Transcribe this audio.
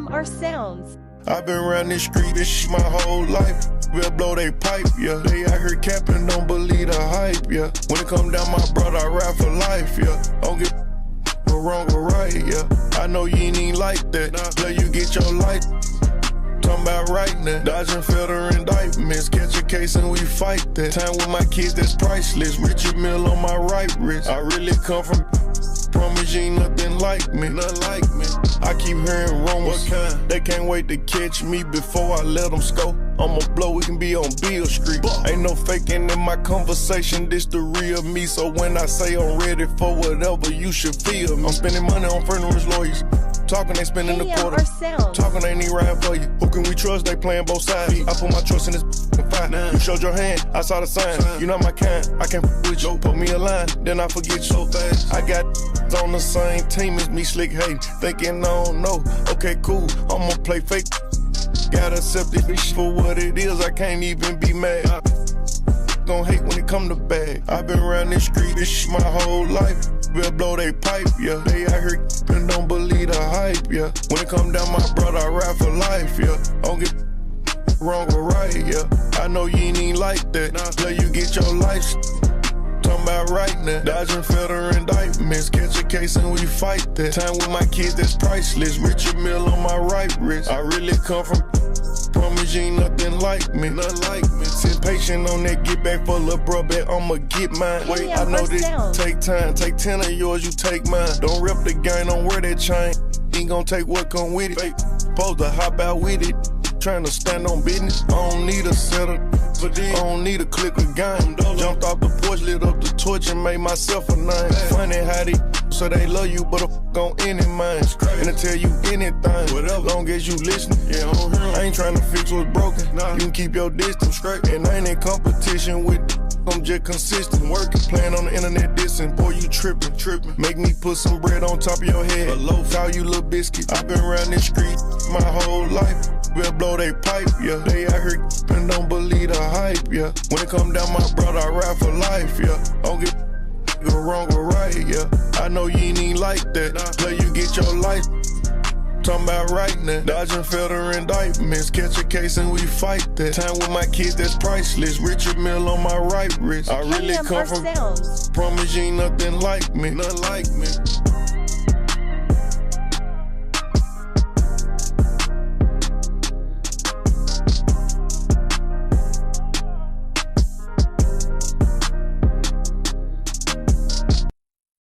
KMRSounds. I've been around this street, this shit my whole life. We'll blow they pipe, yeah. They out here capping, don't believe the hype, yeah. When it come down, my brother, I rap for life, yeah. Don't get wrong or right, yeah. I know you ain't even like that. Till you get your life. Talking about right now. Dodging federal indictments. Catch a case and we fight that. Time with my kids, that's priceless. Richard Mill on my right wrist. I really come from. Promise you ain't nothing like me. Nothing like me. I keep hearing rumors. What kind? They can't wait to catch me before I let them scope. I'ma blow, we can be on Beale Street. Ain't no faking in my conversation, this the real me. So when I say I'm ready for whatever, you should feel me. I'm spending money on funerals, lawyers. Talking, they spending the quarter. Talking, they need riding for you. Who can we trust? They playing both sides. I put my trust in this fight. You showed your hand, I saw the sign. You not my kind, I can't with you. Put me a line, then I forget you so fast. I got on the same team as me, slick hate. Thinking I don't know. Okay, cool, I'ma play fake. Gotta accept this bitch for what it is, I can't even be mad. Gon' hate when it come to bag. I've been around this street, this shit my whole life. We'll blow they pipe, yeah. They out here and don't believe the hype, yeah. When it come down, my brother, I rap for life, yeah. Don't get wrong or right, yeah. I know you ain't even like that. Till you get your life. Talking about right now. Dodging federal indictments. Catch a case and we fight that. Time with my kids, that's priceless. Richard Mill on my right wrist. I really come from. Promise you ain't nothing like me. Nothing like me. Sit patient on that, get back for lil' bro, bet I'ma get mine. Wait, I know this take time. Take 10 of yours, you take mine. Don't rip the gang, don't wear that chain. Ain't gon' take what come with it. Supposed to hop out with it. Trying to stand on business. I don't need a setup. I don't need a click of game. Jumped off the porch, lit up the torch and made myself a name. Funny how they so they love you, but on any mind. And I tell you anything, whatever, long as you listen. Yeah, I ain't trying to fix what's broken. You can keep your distance straight. And I ain't in competition with I'm just consistent. Working, playing on the internet dissing. Boy, you tripping. Make me put some bread on top of your head. Call you little biscuit. I've been around this street my whole life. We'll blow they pipe, yeah. They out here and don't believe the hype, yeah. When it come down, my brother, I rap for life, yeah. Don't get wrong or right, yeah. I know you ain't even like that. Till you get your life. Talking about right now. Dodging federal indictments. Catch a case and we fight that. Time with my kids, that's priceless. Richard Mill on my right wrist. I really come from. Promise you ain't nothing like me. Nothing like me.